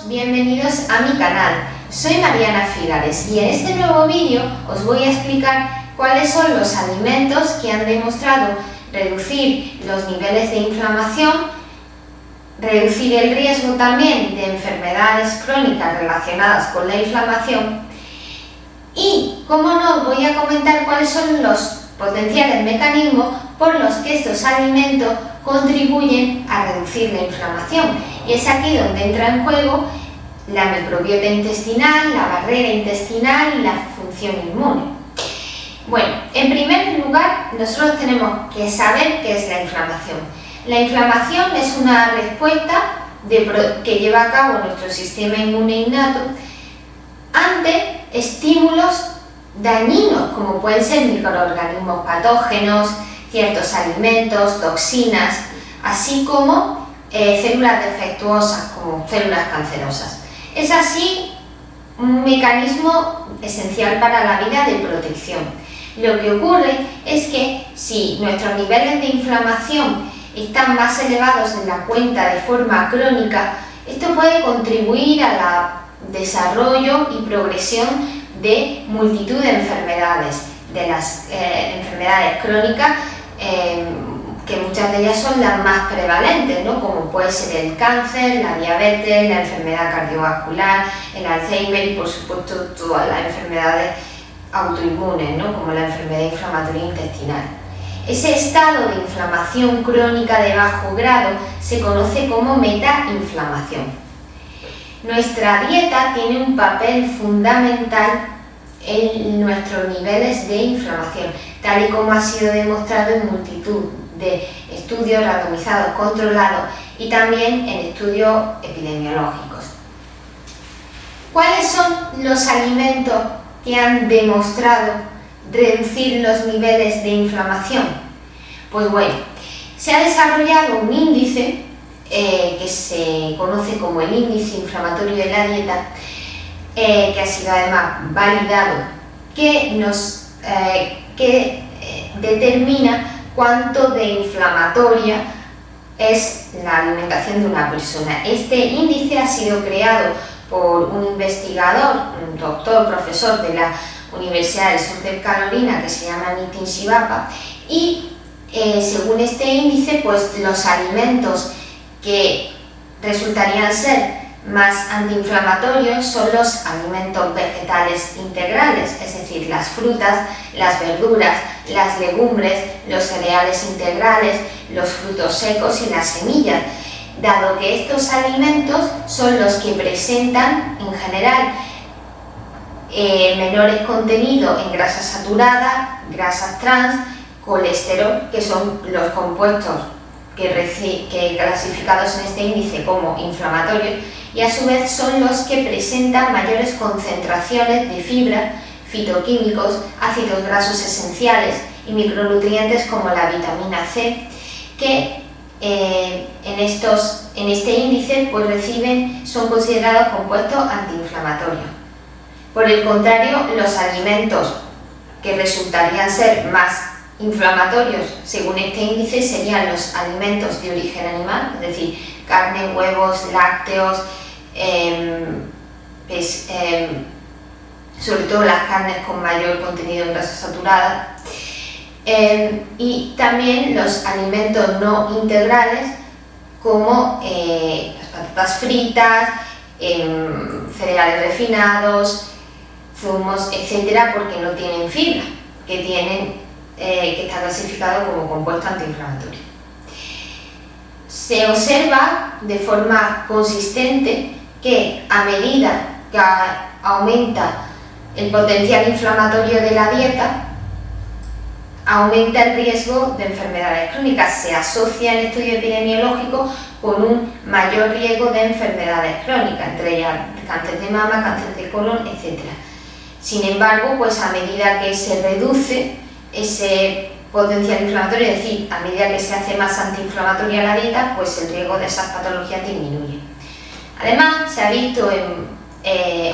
bienvenidos a mi canal. Soy Mariana Figares y en este nuevo vídeo os voy a explicar cuáles son los alimentos que han demostrado reducir los niveles de inflamación, reducir el riesgo también de enfermedades crónicas relacionadas con la inflamación y, como no, os voy a comentar cuáles son los potenciales mecanismos por los que estos alimentos contribuyen a reducir la inflamación. Y es aquí donde entra en juego la microbiota intestinal, la barrera intestinal y la función inmune. Bueno, en primer lugar, nosotros tenemos que saber qué es la inflamación. La inflamación es una respuesta que lleva a cabo nuestro sistema inmune innato ante estímulos dañinos, como pueden ser microorganismos patógenos, ciertos alimentos, toxinas, así como células defectuosas, como células cancerosas. Es así un mecanismo esencial para la vida de protección. Lo que ocurre es que si nuestros niveles de inflamación están más elevados de la cuenta de forma crónica, esto puede contribuir al desarrollo y progresión de multitud de enfermedades, de las enfermedades crónicas, que muchas de ellas son las más prevalentes, ¿no? Como puede ser el cáncer, la diabetes, la enfermedad cardiovascular, el Alzheimer y por supuesto todas las enfermedades autoinmunes, ¿no? Como la enfermedad inflamatoria intestinal. Ese estado de inflamación crónica de bajo grado se conoce como metainflamación. Nuestra dieta tiene un papel fundamental en nuestros niveles de inflamación, tal y como ha sido demostrado en multitud de estudios randomizados controlados y también en estudios epidemiológicos. ¿Cuáles son los alimentos que han demostrado reducir los niveles de inflamación? Pues bueno, se ha desarrollado un índice que se conoce como el índice inflamatorio de la dieta, que ha sido además validado, que determina cuánto de inflamatoria es la alimentación de una persona. Este índice ha sido creado por un investigador, un doctor, profesor de la Universidad del Sur de Carolina, que se llama Nitin Shivappa, y según este índice, pues los alimentos que resultarían ser más antiinflamatorios son los alimentos vegetales integrales, es decir, las frutas, las verduras, las legumbres, los cereales integrales, los frutos secos y las semillas, dado que estos alimentos son los que presentan en general menores contenidos en grasa saturada, grasas trans, colesterol, que son los compuestos que clasificados en este índice como inflamatorios, y a su vez son los que presentan mayores concentraciones de fibra, fitoquímicos, ácidos grasos esenciales y micronutrientes como la vitamina C, que en este índice pues son considerados compuestos antiinflamatorios. Por el contrario, los alimentos que resultarían ser más inflamatorios según este índice serían los alimentos de origen animal, es decir, carne, huevos, lácteos, sobre todo las carnes con mayor contenido en grasa saturada, y también los alimentos no integrales como las patatas fritas, cereales refinados, zumos, etcétera, porque no tienen fibra, que está clasificado como compuesto antiinflamatorio. Se observa de forma consistente que a medida que aumenta el potencial inflamatorio de la dieta, aumenta el riesgo de enfermedades crónicas. Se asocia en estudios epidemiológicos con un mayor riesgo de enfermedades crónicas, entre ellas cáncer de mama, cáncer de colon, etc. Sin embargo, pues a medida que se reduce ese potencial inflamatorio, es decir, a medida que se hace más antiinflamatoria la dieta, pues el riesgo de esas patologías disminuye. Además, se ha visto en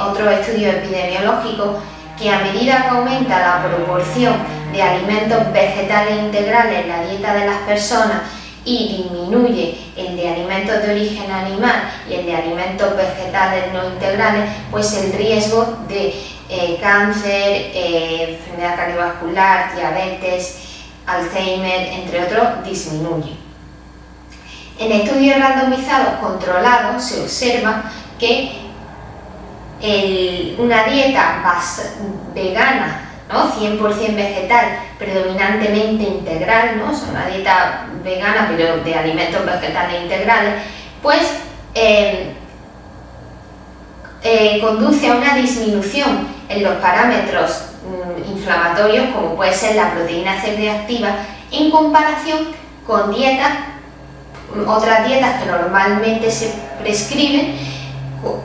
otros estudios epidemiológicos que a medida que aumenta la proporción de alimentos vegetales integrales en la dieta de las personas y disminuye el de alimentos de origen animal y el de alimentos vegetales no integrales, pues el riesgo de cáncer, enfermedad cardiovascular, diabetes, Alzheimer, entre otros, disminuye. En estudios randomizados controlados se observa que una dieta vegana, ¿no? 100% vegetal, predominantemente integral, ¿no? O sea, una dieta vegana pero de alimentos vegetales integrales, pues conduce a una disminución en los parámetros inflamatorios, como puede ser la proteína C reactiva, en comparación con otras dietas que normalmente se prescriben,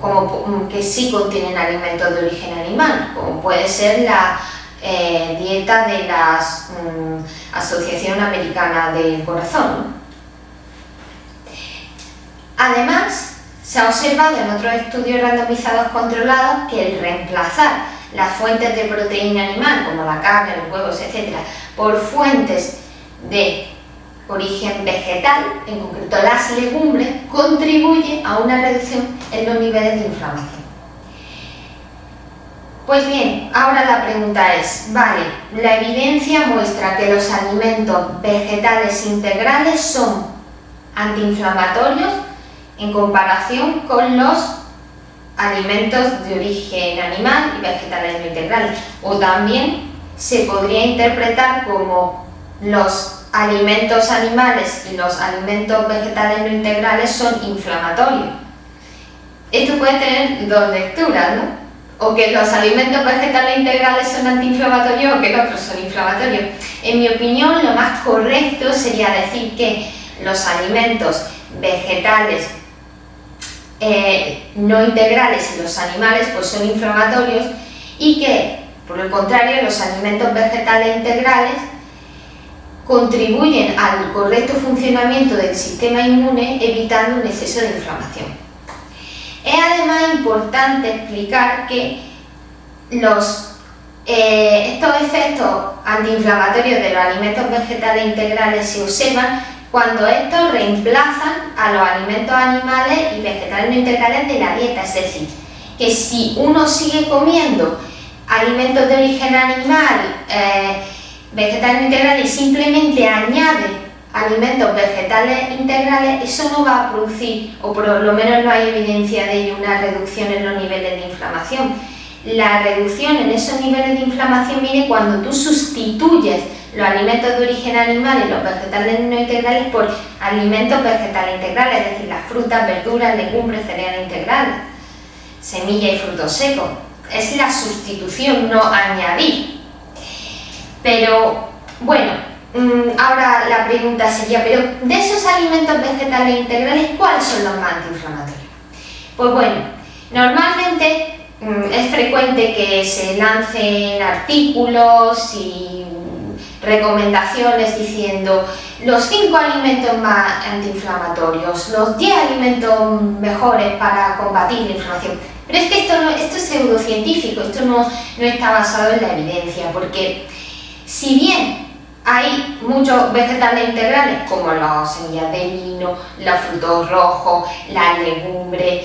como que sí contienen alimentos de origen animal, como puede ser la dieta de la Asociación Americana del Corazón, ¿no? Además, se ha observado en otros estudios randomizados controlados que el reemplazar las fuentes de proteína animal, como la carne, los huevos, etc., por fuentes de origen vegetal, en concreto las legumbres, contribuye a una reducción en los niveles de inflamación. Pues bien, ahora la pregunta es, vale, la evidencia muestra que los alimentos vegetales integrales son antiinflamatorios en comparación con los alimentos de origen animal y vegetales no integrales, o también se podría interpretar como los alimentos animales y los alimentos vegetales no integrales son inflamatorios. Esto puede tener dos lecturas, ¿no? O que los alimentos vegetales integrales son antiinflamatorios o que otros son inflamatorios. En mi opinión, lo más correcto sería decir que los alimentos vegetales no integrales y los animales pues son inflamatorios, y que, por el contrario, los alimentos vegetales integrales contribuyen al correcto funcionamiento del sistema inmune, evitando un exceso de inflamación. Es además importante explicar que estos efectos antiinflamatorios de los alimentos vegetales integrales se observan cuando estos reemplazan a los alimentos animales y vegetales no integrales de la dieta. Es decir, que si uno sigue comiendo alimentos de origen animal, vegetales no integrales, y simplemente añade alimentos vegetales integrales, eso no va a producir, o por lo menos no hay evidencia de ello, una reducción en los niveles de inflamación. La reducción en esos niveles de inflamación viene cuando tú sustituyes los alimentos de origen animal y los vegetales no integrales por alimentos vegetales integrales, es decir, las frutas, verduras, legumbres, cereales integrales, semillas y frutos secos. Es la sustitución, no añadir. Pero, bueno, ahora la pregunta sería, pero de esos alimentos vegetales integrales, ¿cuáles son los más antiinflamatorios? Pues bueno, normalmente es frecuente que se lancen artículos y recomendaciones diciendo los 5 alimentos más antiinflamatorios, los 10 alimentos mejores para combatir la inflamación. Pero es que esto es pseudocientífico, esto no está basado en la evidencia, porque si bien hay muchos vegetales integrales, como las semillas de lino, los frutos rojos, las legumbres,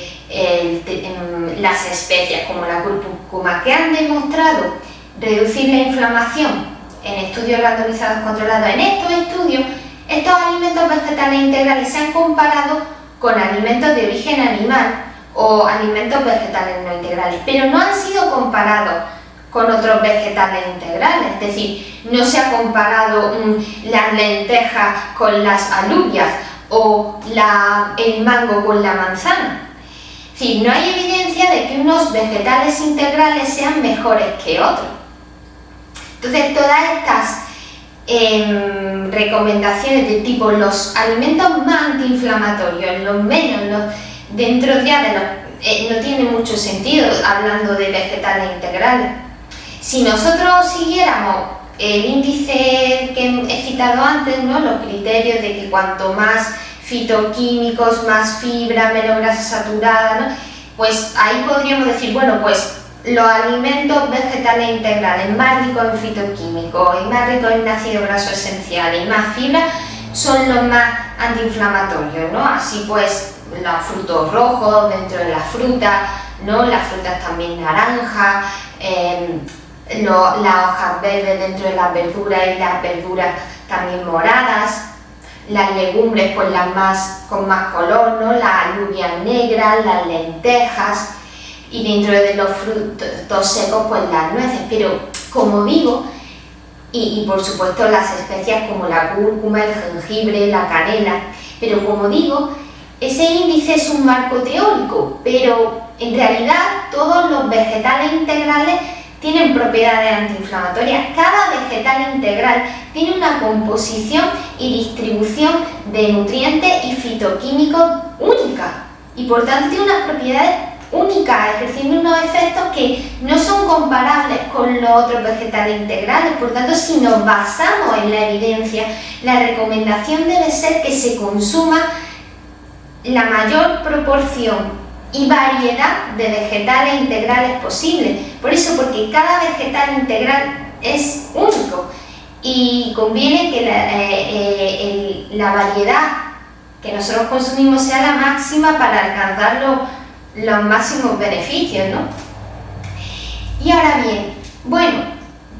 las especias como la cúrcuma, que han demostrado reducir la inflamación en estudios randomizados controlados. En estos estudios, estos alimentos vegetales integrales se han comparado con alimentos de origen animal o alimentos vegetales no integrales, pero no han sido comparados con otros vegetales integrales, es decir, no se ha comparado las lentejas con las alubias o el mango con la manzana. Es decir, no hay evidencia de que unos vegetales integrales sean mejores que otros. Entonces, todas estas recomendaciones de tipo los alimentos más antiinflamatorios, los menos, dentro ya de los... no tiene mucho sentido hablando de vegetales integrales. Si nosotros siguiéramos el índice que he citado antes, ¿no?, los criterios de que cuanto más fitoquímicos, más fibra, menos grasa saturada, ¿no?, pues ahí podríamos decir, bueno, pues los alimentos vegetales integrales más ricos en fitoquímicos y más ricos en ácido graso esencial y más fibra son los más antiinflamatorios, ¿no? Así pues, los frutos rojos dentro de las frutas, ¿no? Las frutas también naranjas, las hojas verdes dentro de las verduras y las verduras también moradas, las legumbres pues con más color, ¿no? Las alubias negras, las lentejas, y dentro de los frutos secos pues las nueces. Pero como digo, y por supuesto las especias como la cúrcuma, el jengibre, la canela, pero como digo, ese índice es un marco teórico, pero en realidad todos los vegetales integrales tienen propiedades antiinflamatorias. Cada vegetal integral tiene una composición y distribución de nutrientes y fitoquímicos única, y por tanto tiene unas propiedades únicas, ejerciendo unos efectos que no son comparables con los otros vegetales integrales. Por tanto, si nos basamos en la evidencia, la recomendación debe ser que se consuma la mayor proporción y variedad de vegetales integrales posible. Por eso, porque cada vegetal integral es único y conviene que la variedad que nosotros consumimos sea la máxima para alcanzar los máximos beneficios, ¿no? Y ahora bien, bueno,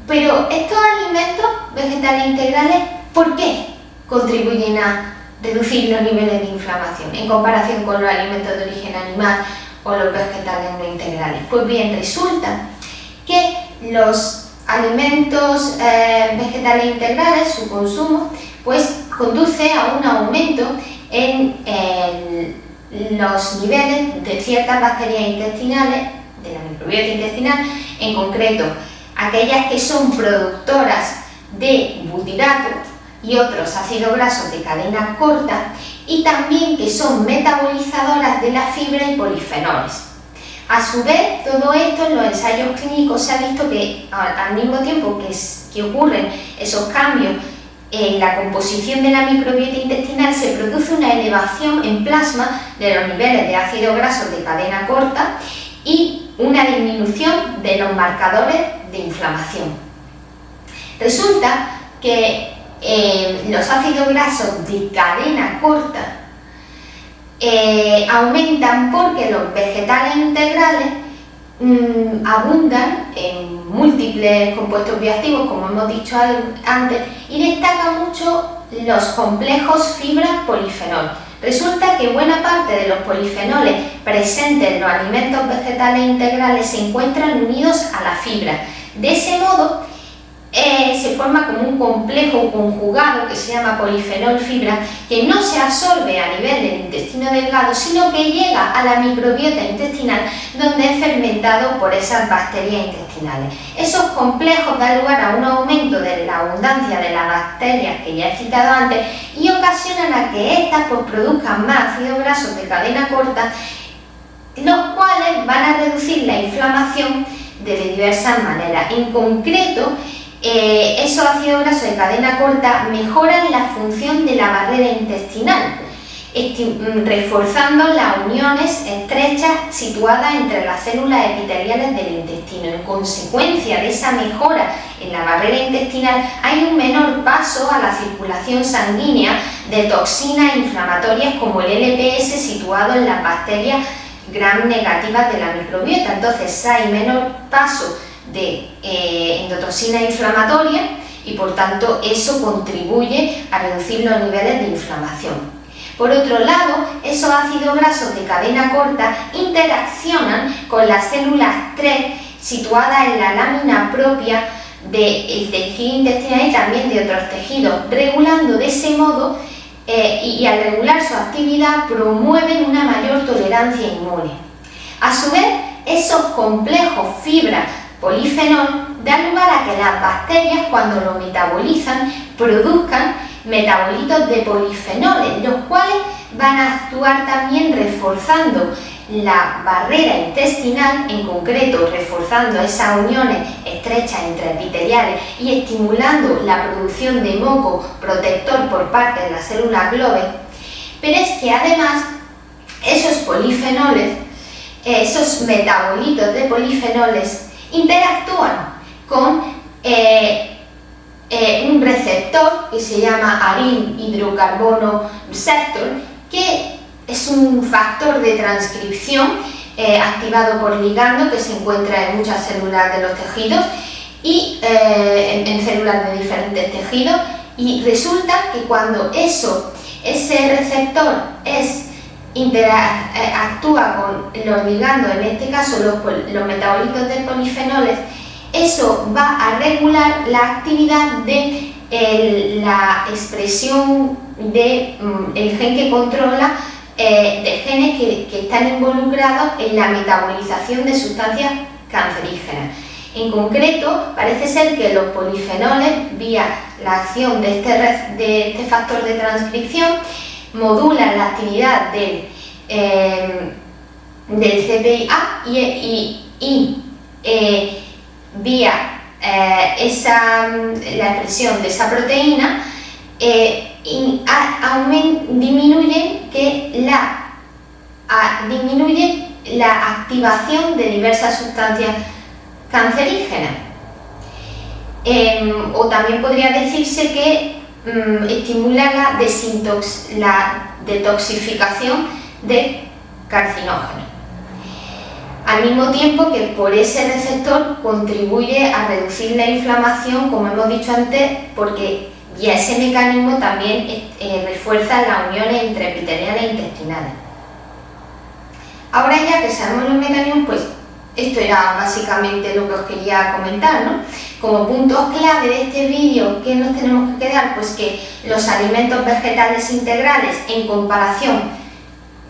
pero estos alimentos vegetales integrales, ¿por qué contribuyen a reducir los niveles de inflamación en comparación con los alimentos de origen animal o los vegetales no integrales? Pues bien, resulta que los alimentos vegetales integrales, su consumo, pues conduce a un aumento en los niveles de ciertas bacterias intestinales, de la microbiota intestinal, en concreto aquellas que son productoras de butirato y otros ácidos grasos de cadena corta, y también que son metabolizadoras de la fibra y polifenoles. A su vez, todo esto en los ensayos clínicos se ha visto que al mismo tiempo que ocurren esos cambios en la composición de la microbiota intestinal, se produce una elevación en plasma de los niveles de ácidos grasos de cadena corta y una disminución de los marcadores de inflamación. Resulta que los ácidos grasos de cadena corta aumentan porque los vegetales integrales abundan en múltiples compuestos bioactivos, como hemos dicho antes, y destacan mucho los complejos fibra-polifenol. Resulta que buena parte de los polifenoles presentes en los alimentos vegetales integrales se encuentran unidos a la fibra. De ese modo, se forma como un complejo conjugado que se llama polifenol-fibra, que no se absorbe a nivel del intestino delgado, sino que llega a la microbiota intestinal, donde es fermentado por esas bacterias intestinales. Esos complejos dan lugar a un aumento de la abundancia de las bacterias que ya he citado antes y ocasionan a que éstas pues, produzcan más ácidos grasos de cadena corta, los cuales van a reducir la inflamación de diversas maneras. En concreto, esos ácidos grasos de cadena corta mejoran la función de la barrera intestinal, reforzando las uniones estrechas situadas entre las células epiteliales del intestino. En consecuencia de esa mejora en la barrera intestinal, hay un menor paso a la circulación sanguínea de toxinas inflamatorias como el LPS situado en las bacterias gram negativas de la microbiota. Entonces hay menor paso de endotoxina inflamatoria y por tanto eso contribuye a reducir los niveles de inflamación. Por otro lado, esos ácidos grasos de cadena corta interaccionan con las células TREG situadas en la lámina propia del tejido intestinal y también de otros tejidos, regulando de ese modo y al regular su actividad promueven una mayor tolerancia inmune. A su vez, esos complejos fibra polifenol dan lugar a que las bacterias, cuando lo metabolizan, produzcan metabolitos de polifenoles, los cuales van a actuar también reforzando la barrera intestinal, en concreto reforzando esas uniones estrechas intraepiteliales y estimulando la producción de moco protector por parte de las células GLOBE. Pero es que además esos polifenoles, esos metabolitos de polifenoles interactúan con un receptor que se llama arin hidrocarbono receptor, que es un factor de transcripción activado por ligando que se encuentra en muchas células de los tejidos y en células de diferentes tejidos, y resulta que cuando ese receptor actúa con los ligandos, en este caso los metabolitos de polifenoles, eso va a regular la actividad de la expresión del gen que controla, de genes que están involucrados en la metabolización de sustancias cancerígenas. En concreto, parece ser que los polifenoles, vía la acción de este factor de transcripción, modulan la actividad del CPIA y vía la expresión de esa proteína disminuye la activación de diversas sustancias cancerígenas. O también podría decirse que estimula la detoxificación de carcinógenos. Al mismo tiempo que por ese receptor contribuye a reducir la inflamación, como hemos dicho antes, porque vía ese mecanismo también refuerza las uniones entre epiteliales e intestinales. Ahora ya que sabemos los mecanismos, pues esto era básicamente lo que os quería comentar, ¿no? Como puntos clave de este vídeo, ¿qué nos tenemos que quedar? Pues que los alimentos vegetales integrales, en comparación,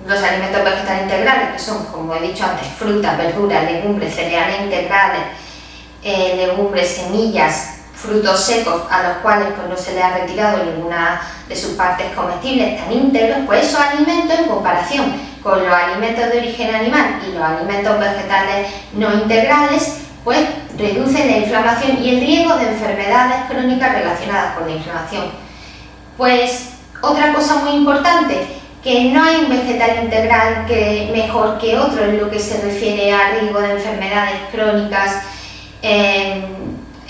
los alimentos vegetales integrales, que son, como he dicho antes, frutas, verduras, legumbres, cereales integrales, legumbres, semillas, frutos secos a los cuales pues, no se les ha retirado ninguna de sus partes comestibles, están íntegros, pues esos alimentos, en comparación con los alimentos de origen animal y los alimentos vegetales no integrales, pues reducen la inflamación y el riesgo de enfermedades crónicas relacionadas con la inflamación. Pues otra cosa muy importante, que no hay un vegetal integral que mejor que otro en lo que se refiere a riesgo de enfermedades crónicas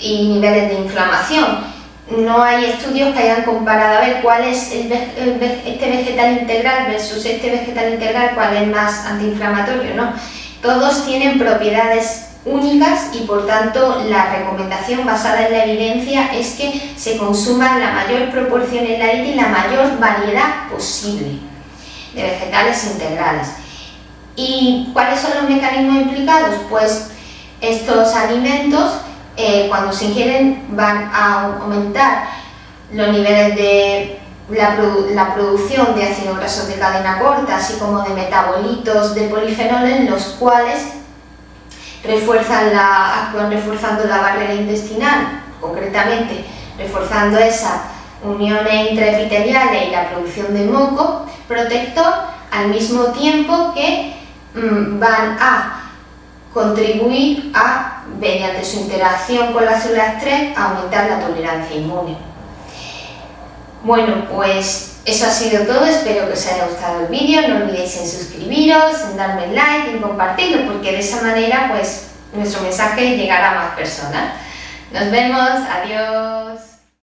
y niveles de inflamación. No hay estudios que hayan comparado a ver cuál es este vegetal integral versus este vegetal integral, cuál es más antiinflamatorio, ¿no? Todos tienen propiedades únicas y por tanto la recomendación basada en la evidencia es que se consuma la mayor proporción en la dieta y la mayor variedad posible de vegetales integrales. ¿Y cuáles son los mecanismos implicados? Pues estos alimentos cuando se ingieren van a aumentar los niveles de la producción de ácidos grasos de cadena corta, así como de metabolitos de polifenoles, los cuales actúan reforzando la barrera intestinal, concretamente reforzando esas uniones intraepiteliales y la producción de moco protector, al mismo tiempo que van a contribuir mediante su interacción con las células TREG, a aumentar la tolerancia inmune. Bueno, pues eso ha sido todo, espero que os haya gustado el vídeo, no olvidéis en suscribiros, en darme like, en compartirlo, porque de esa manera pues nuestro mensaje llegará a más personas. Nos vemos, adiós.